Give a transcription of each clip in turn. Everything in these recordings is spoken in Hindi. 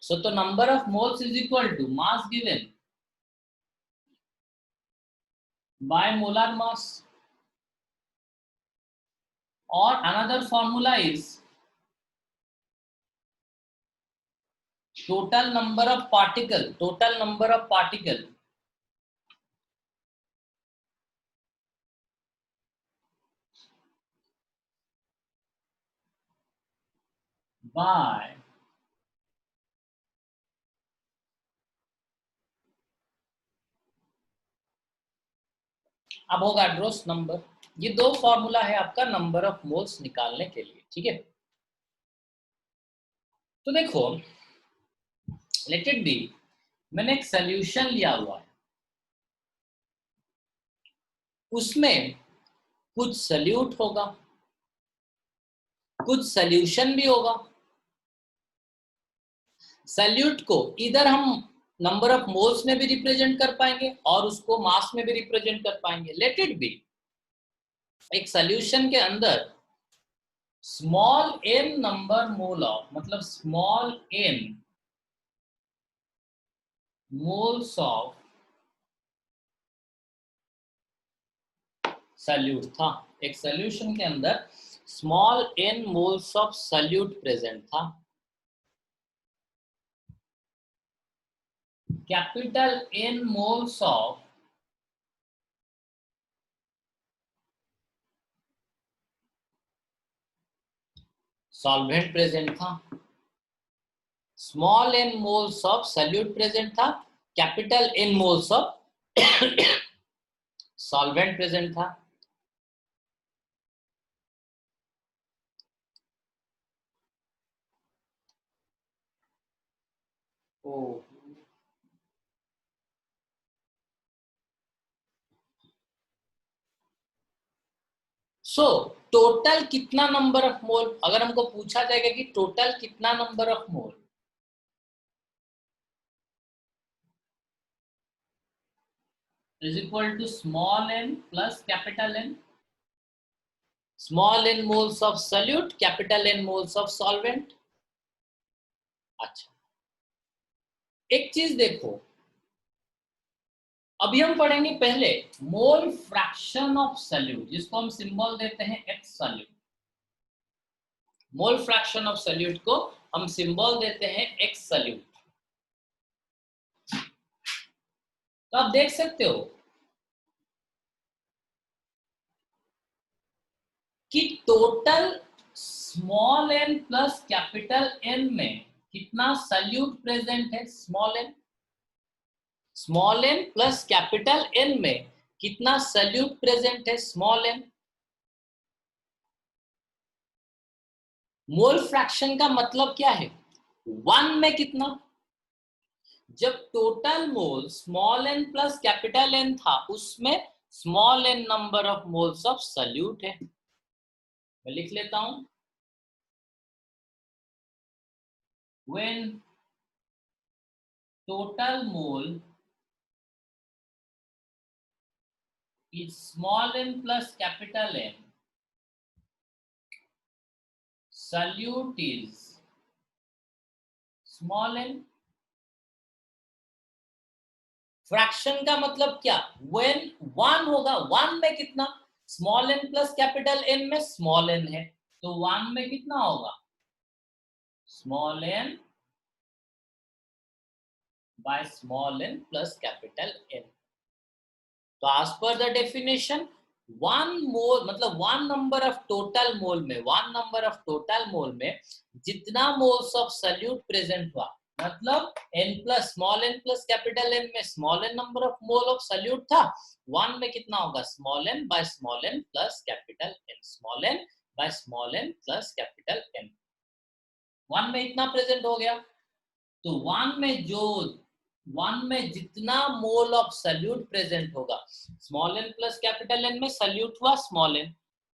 So the number of moles is equal to mass given by molar mass, or another formula is total number of particle by Avogadro's number. ये दो फॉर्मूला है आपका नंबर ऑफ मोल्स निकालने के लिए, ठीक है। तो देखो, लेट इट बी, मैंने एक सोल्यूशन लिया हुआ है, उसमें कुछ सल्यूट होगा, कुछ सॉल्यूशन भी होगा। सल्यूट को इधर हम नंबर ऑफ मोल्स में भी रिप्रेजेंट कर पाएंगे और उसको मास में भी रिप्रेजेंट कर पाएंगे। लेट इट बी, एक सॉल्यूशन के अंदर small n number mole of, मतलब small n moles of solute था। एक सॉल्यूशन के अंदर small n moles of solute present था। Capital N moles of solvent present था। Small n moles of solute present था। Capital N moles of solvent present था। सो टोटल कितना नंबर ऑफ मोल, अगर हमको पूछा जाएगा कि टोटल कितना number of mole, is equal to small n plus capital N। Small n moles of solute, capital N moles of solvent. अच्छा, एक चीज देखो, अभी हम पढ़ेंगे पहले मोल फ्रैक्शन ऑफ सॉल्यूट, जिसको हम सिंबल देते हैं x solute. Mole fraction of solute को हम सिंबल देते हैं एक्स सॉल्यूट। तो आप देख सकते हो कि total small n plus capital N में कितना सॉल्यूट प्रेजेंट है। Small n plus capital N में कितना सॉल्यूट प्रेजेंट है, स्मॉल n। मोल फ्रैक्शन का मतलब क्या है, वन में कितना। जब total mole small n plus capital N था, उसमें small n number of moles of solute है। मैं लिख लेता हूं, when total mole is small n plus capital N, solute is small n। Fraction का मतलब क्या, when वन होगा, वन में कितना, small n plus capital N में स्मॉल n है, तो वन में कितना होगा, small n by small n plus capital N। तो as per the definition, one mole मतलब one number of total mole में, one number of total mole में जितना मोल्स ऑफ सॉल्यूट प्रेजेंट हुआ, मतलब n plus small n plus capital N में small n number of mole of solute था, वन में कितना होगा, small n by small n plus capital N, small n by small n plus capital N। One में इतना प्रेजेंट हो गया, तो वन में जितना मोल ऑफ सॉल्यूट प्रेजेंट होगा, small n plus capital N में सॉल्यूट हुआ स्मॉल n,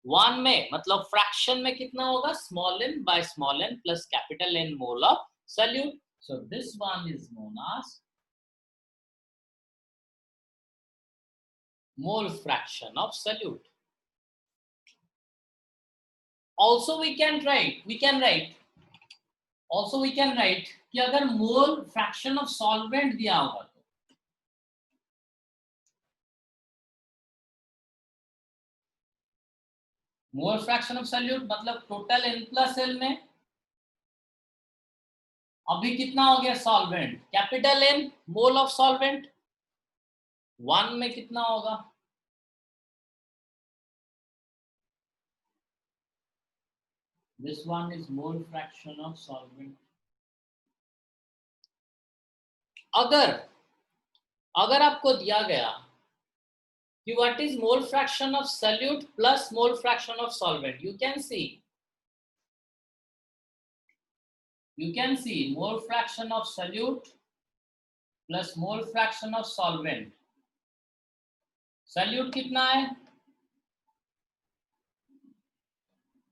वन में मतलब फ्रैक्शन में कितना होगा, small n by small n plus capital N mole of solute. So this one is known as mole fraction of solute. Also we can write कि अगर मोल फ्रैक्शन ऑफ सॉल्वेंट दिया होगा तो मोल फ्रैक्शन ऑफ सॉल्यूट मतलब टोटल N प्लस एल में अभी कितना हो गया solvent, capital N mole of solvent, 1 में कितना होगा, this one is mole fraction of solvent. अगर अगर आपको दिया गया कि what is mole fraction of solute plus mole fraction of solvent, you can see mole fraction of solute plus mole fraction of solvent। solute कितना है,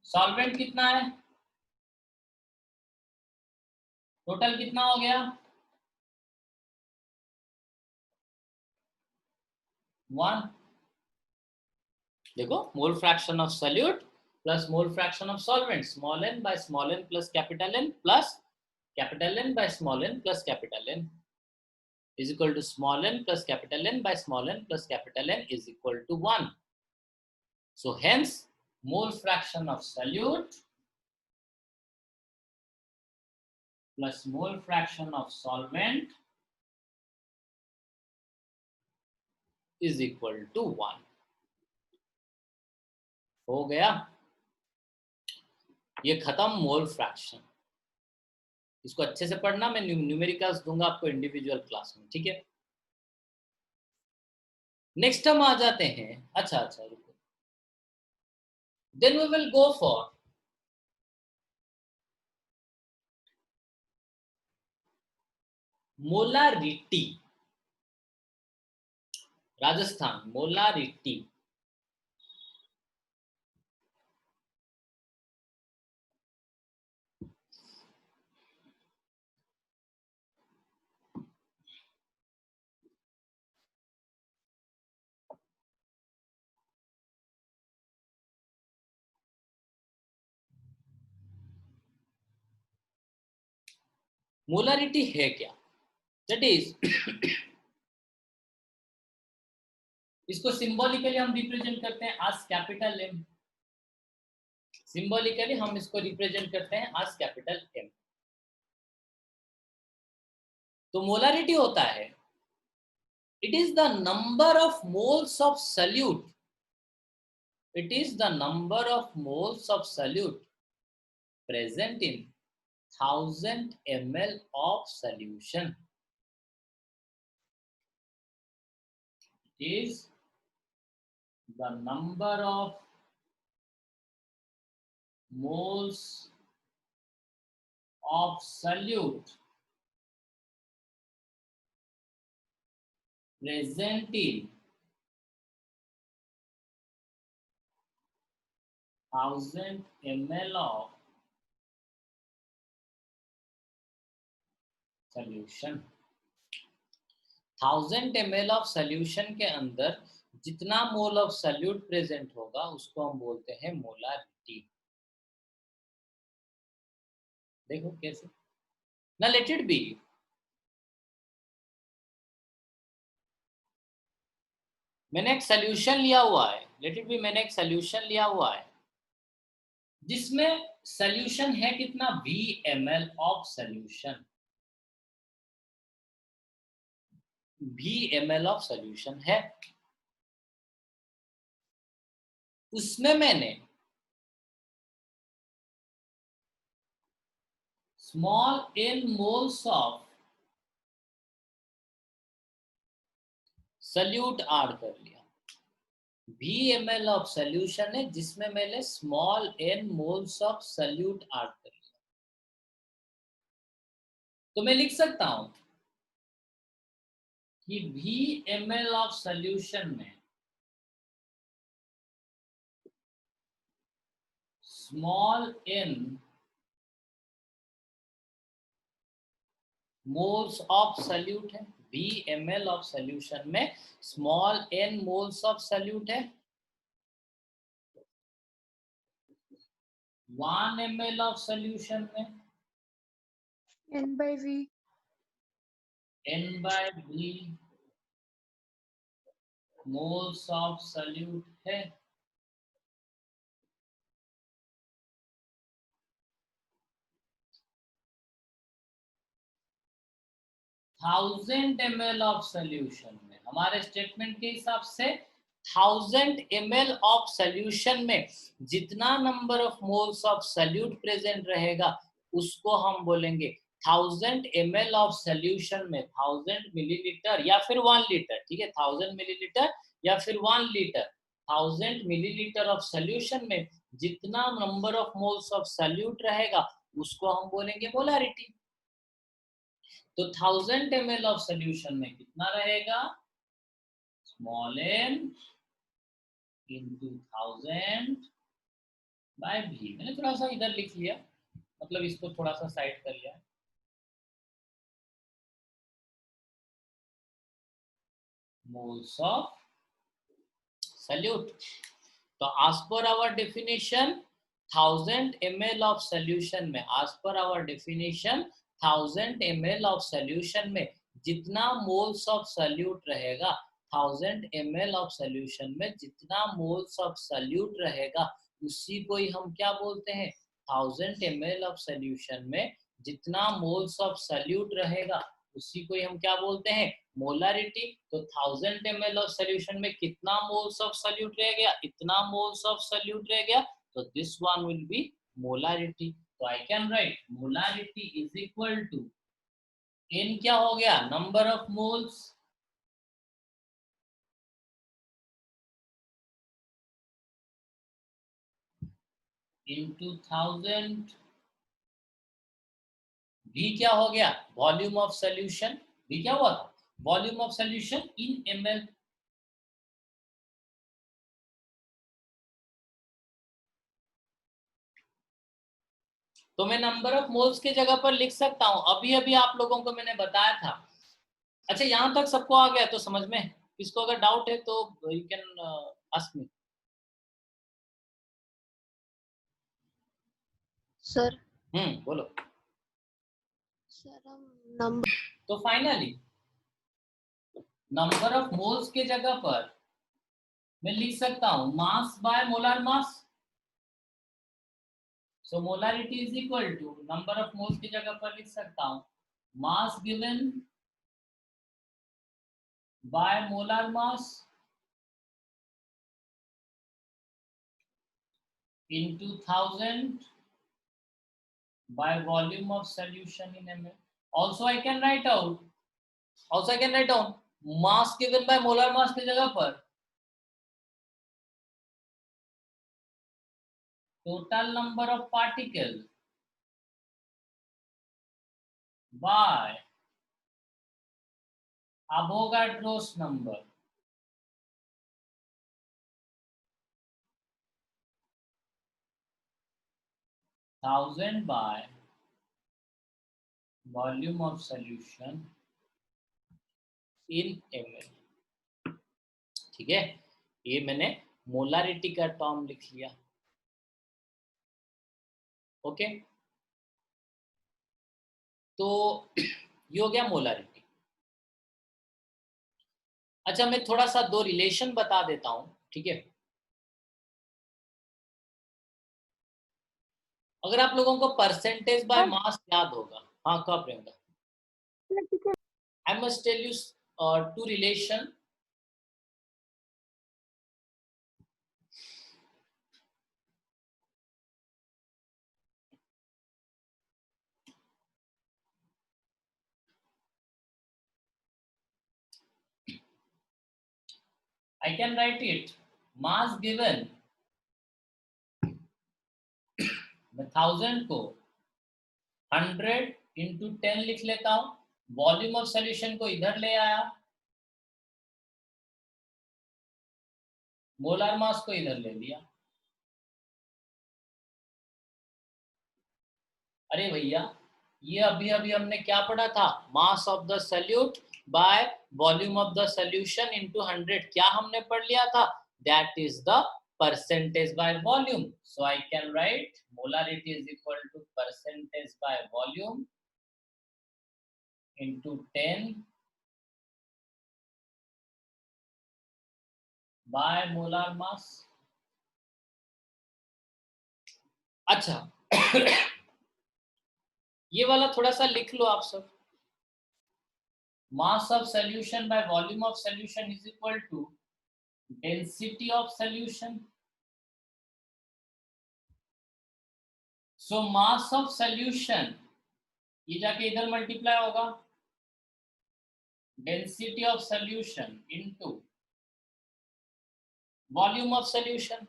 solvent कितना है, टोटल कितना हो गया 1। देखो मोल fraction of solute plus mole fraction of solvent, small n by small n plus capital N plus capital N by small n plus capital N is equal to small n plus capital N by small n plus capital N is equal to 1. So hence mole fraction of solute plus mole fraction of solvent is equal to 1. हो गया, ये खत्म मोल फ्रैक्शन। इसको अच्छे से पढ़ना, मैं न्यूमेरिकल्स दूंगा आपको इंडिविजुअल क्लास में, ठीक है। नेक्स्ट हम आ जाते हैं, अच्छा रुको, then we will go for molarity. Rajasthan molarity, molarity है क्या, दैट इज इसको सिंबॉलिकली हम रिप्रेजेंट करते हैं आज कैपिटल M। सिंबॉलिकली हम इसको रिप्रेजेंट करते हैं आज कैपिटल M। तो मोलारिटी होता है, it is the number of moles of solute, it is the number of moles of solute present in 1000 ml of solution, is the number of moles of solute present in 1000 ml of solution। 1000 ml of solution के अंदर जितना मोल ऑफ सॉल्यूट प्रेजेंट होगा उसको हम बोलते हैं मोलारिटी। देखो कैसे ना, लेट इट बी, मैंने एक सॉल्यूशन लिया हुआ है, लेट इट बी, मैंने एक सॉल्यूशन लिया हुआ है जिसमें सॉल्यूशन है कितना VmL of solution, VmL of solution है, उसमें मैंने small n moles of solute add कर लिया। VmL ऑफ सॉल्यूशन है जिसमें मैंने small n moles of solute add कर लिया। तो मैं लिख सकता हूं कि VmL ऑफ सॉल्यूशन में small n moles of solute है, VmL ऑफ सॉल्यूशन में small n moles of solute है, 1 ml ऑफ सॉल्यूशन में N by V. N by V moles of salute है। थाउजेंड ml ऑफ सोल्यूशन में, हमारे स्टेटमेंट के हिसाब से 1000 ml ऑफ सोल्यूशन में जितना number of moles of solute present रहेगा उसको हम बोलेंगे 1000 ml ऑफ सोल्यूशन में 1000 मिलीलीटर या फिर 1 लीटर, ठीक है, 1000 मिलीलीटर या फिर 1 लीटर, 1000 मिलीलीटर ऑफ सोल्यूशन में जितना number of moles of salute रहेगा उसको हम बोलेंगे मोलारिटी। तो 1000 ml ऑफ सोल्यूशन में कितना रहेगा, small n into 1000 by v। मैंने थोड़ा सा इधर लिख लिया, मतलब इसको थोड़ा सा साइड कर लिया, मोल्स ऑफ सल्यूट। तो as per our definition 1000 ml of solution में, as per our definition 1000 ml of solution में जितना moles of solute रहेगा, 1000 ml of solution में जितना moles of solute रहेगा उसी को ही हम क्या बोलते हैं, 1000 ml of solution में जितना moles of solute रहेगा उसी को ही हम क्या बोलते हैं, मोलारिटी। तो 1000 ml ऑफ सोल्यूशन में कितना मोल्स ऑफ सोल्यूट रह गया, इतना मोल्स ऑफ सोल्यूट रह गया, तो this one will be molarity. तो I can write molarity is equal to n क्या हो गया, number of moles into 1000, v क्या हो गया, वॉल्यूम ऑफ सोल्यूशन, v क्या हुआ था, volume of solution in ml। तो मैं नंबर ऑफ मोल्स की जगह पर लिख सकता हूं, अभी अभी आप लोगों को मैंने बताया था। अच्छा यहां तक सबको आ गया तो समझ में, किसको अगर डाउट है तो you can ask me. Sir बोलो। सर हम नंबर तो फाइनली नंबर ऑफ मोल्स के जगह पर मैं लिख सकता हूं mass by molar mass. So molarity is equal to number of moles की जगह पर लिख सकता हूं mass given by molar mass into 1000 by volume of solution in ml. Also I can write out, also I can write down mass given by molar mass की जगह पर total number of particles by Avogadro's number। Thousand bye volume of solution in ml, ठीक है। ये मैंने मोलारिटी का टर्म लिख लिया, ओके। तो ये हो गया मोलारिटी। अच्छा मैं थोड़ा सा दो रिलेशन बता देता हूं, ठीक है। अगर आप लोगों को परसेंटेज बाय मास याद होगा, हाँ कब Priyanka, I must tell you to relation. I can write it mass given, मैं 1000 को 100 इंटू 10 लिख लेता हूं, वॉल्यूम ऑफ सोल्यूशन को इधर ले आया, मोलर मास को इधर ले लिया। अरे भैया ये अभी अभी हमने क्या पढ़ा था, mass of the solute bye volume of the solution into 100, क्या हमने पढ़ लिया था, that is the percentage by volume। So I can write molarity is equal to percentage by volume into 10 by molar mass. अच्छा ये वाला थोड़ा सा लिख लो आप सब. Mass of solution by volume of solution is equal to density of solution. So mass of solution ये जाके इधर मल्टीप्लाई होगा, density of solution into volume of solution.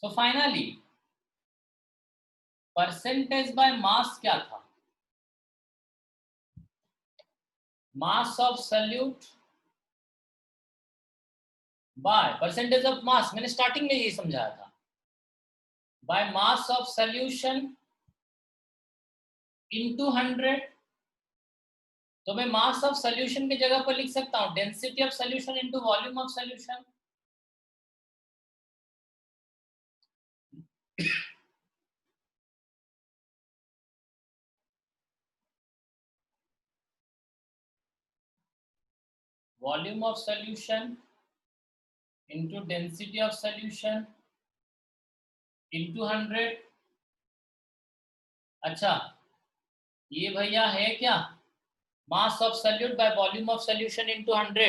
So finally percentage by mass क्या था? Mass of solute by percentage of mass, मैंने स्टार्टिंग में यही समझाया था, by mass of solution into 100. तो मैं मास ऑफ सॉल्यूशन की जगह पर लिख सकता हूं density of solution into volume of solution. Volume of solution into density of solution into 100. अच्छा ये भैया है क्या, mass of solute by volume of solution into 100.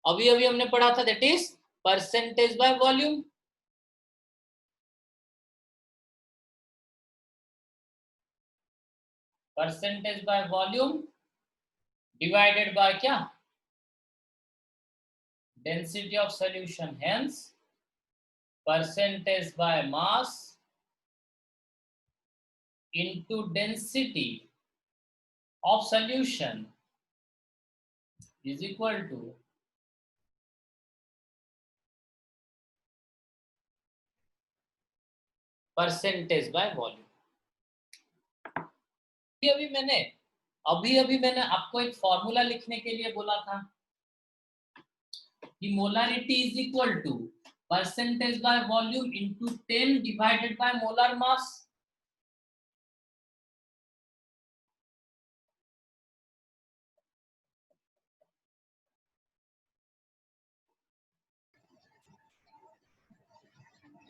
अभी अभी हमने पढ़ा था, that is percentage by volume. Percentage by volume divided by क्या, density of solution. Hence percentage by mass into density of solution is equal to percentage by volume. अभी अभी मैंने आपको एक फॉर्मूला लिखने के लिए बोला था कि molarity is equal to percentage by volume into 10 divided by molar mass.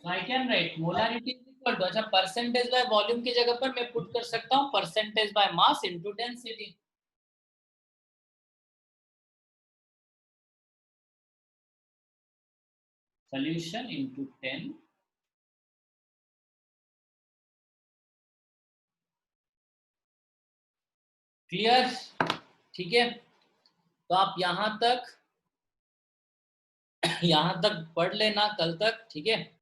So I can write molarity is equal to, अच्छा percentage by volume की जगह पर मैं पुट कर सकता हूँ percentage by mass into density. Solution into 10 clear. ठीक है, तो आप यहां तक पढ़ लेना कल तक. ठीक है.